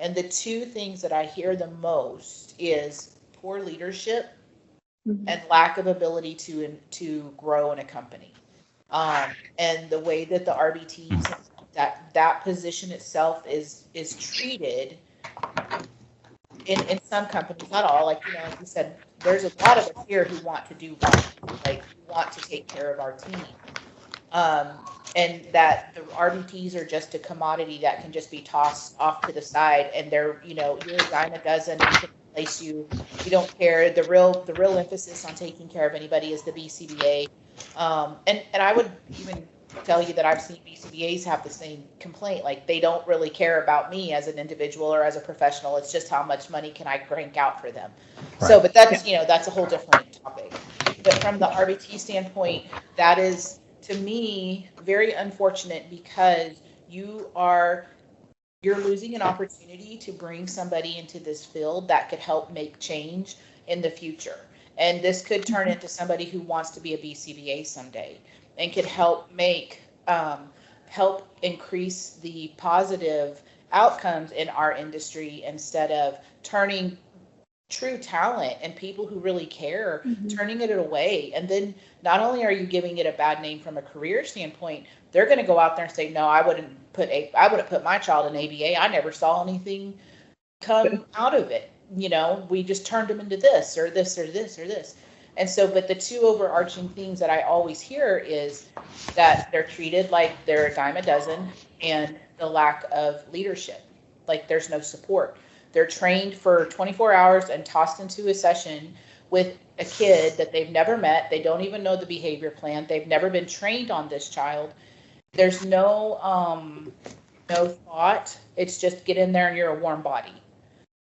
And the two things that I hear the most is poor leadership Mhm. and lack of ability to grow in a company. And the way that the RBTs, that position itself is treated in some companies, not all. Like, like you said, there's a lot of us here who want to do right, like who want to take care of our team. Um, and that the RBTs are just a commodity that can just be tossed off to the side, and you're a dime a dozen. We can replace you. We don't care. The real emphasis on taking care of anybody is the BCBA. And I would even tell you that I've seen BCBAs have the same complaint. Like, they don't really care about me as an individual or as a professional. It's just how much money can I crank out for them. Right. So, but that's a whole different topic. But from the RBT standpoint, that is, to me, very unfortunate, because you're losing an opportunity to bring somebody into this field that could help make change in the future. And this could turn into somebody who wants to be a BCBA someday and could help increase the positive outcomes in our industry, instead of turning true talent and people who really care, turning it away. And then not only are you giving it a bad name from a career standpoint, they're going to go out there and say, no, I wouldn't put my child in ABA. I never saw anything come out of it. We just turned them into this or this or this or this. And so, but the two overarching themes that I always hear is that they're treated like they're a dime a dozen, and the lack of leadership. Like, there's no support. They're trained for 24 hours and tossed into a session with a kid that they've never met. They don't even know the behavior plan. They've never been trained on this child. There's no thought. It's just get in there and you're a warm body.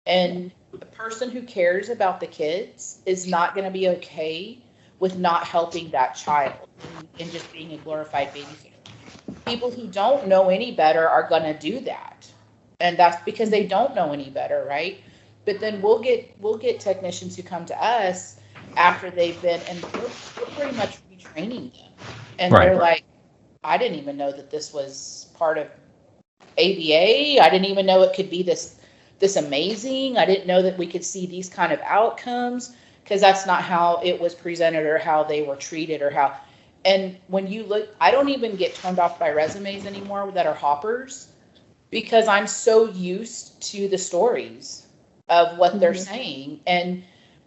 And the person who cares about the kids is not going to be okay with not helping that child and just being a glorified babysitter. People who don't know any better are going to do that. And that's because they don't know any better, right? But then we'll get technicians who come to us after they've been, and we're pretty much retraining them. And Right. they're like, I didn't even know that this was part of ABA. I didn't even know it could be this amazing. I didn't know that we could see these kind of outcomes, because that's not how it was presented or how they were treated or how. And when you look, I don't even get turned off by resumes anymore that are hoppers, because I'm so used to the stories of what they're saying. And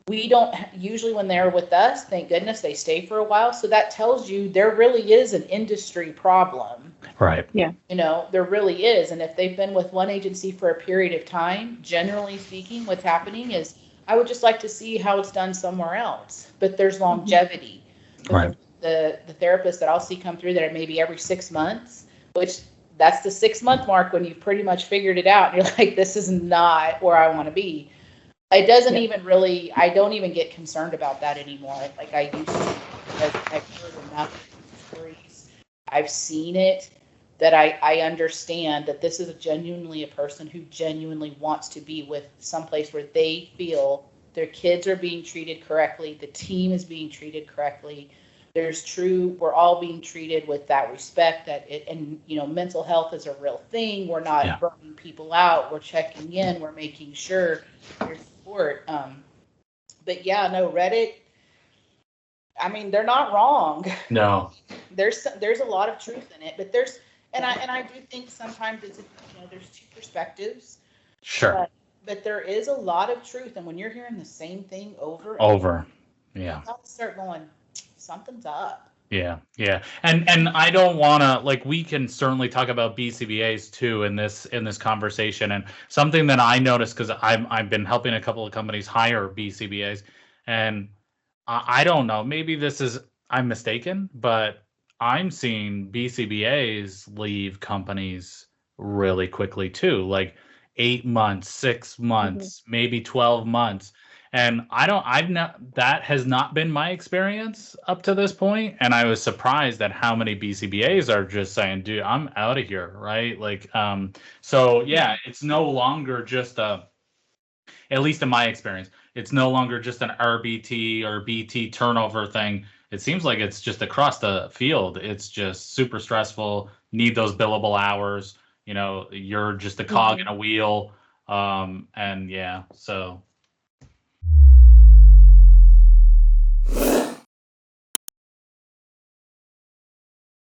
we don't usually, when they're with us, thank goodness they stay for a while. So that tells you there really is an industry problem. Right. Yeah. There really is. And if they've been with one agency for a period of time, generally speaking, what's happening is, I would just like to see how it's done somewhere else. But there's longevity. Right. The therapists that I'll see come through that are maybe every 6 months, which that's the 6-month mark when you've pretty much figured it out. And you're like, this is not where I want to be. It doesn't even really, I don't even get concerned about that anymore. Like I used to, because I've heard enough stories. I've seen it, that I understand that this is genuinely a person who genuinely wants to be with someplace where they feel their kids are being treated correctly. The team is being treated correctly. We're all being treated with that respect, and mental health is a real thing. We're not burning people out. We're checking in. We're making sure there's support. But yeah, no, Reddit, I mean, they're not wrong. No. There's a lot of truth in it, but I do think sometimes there's two perspectives. Sure. But there is a lot of truth, and when you're hearing the same thing over, yeah, you gotta start going, something's up. Yeah. And I don't want to, like, we can certainly talk about BCBAs too in this conversation. And something that I noticed, because I've been helping a couple of companies hire BCBAs, and I don't know, maybe I'm mistaken, but I'm seeing BCBAs leave companies really quickly too, like 8 months, 6 months, maybe 12 months. And that has not been my experience up to this point. And I was surprised at how many BCBAs are just saying, dude, I'm out of here. Right. Like, so yeah, it's no longer just at least in my experience, it's no longer just an RBT or BT turnover thing. It seems like it's just across the field. It's just super stressful, need those billable hours. You're just a cog in a wheel. And yeah, so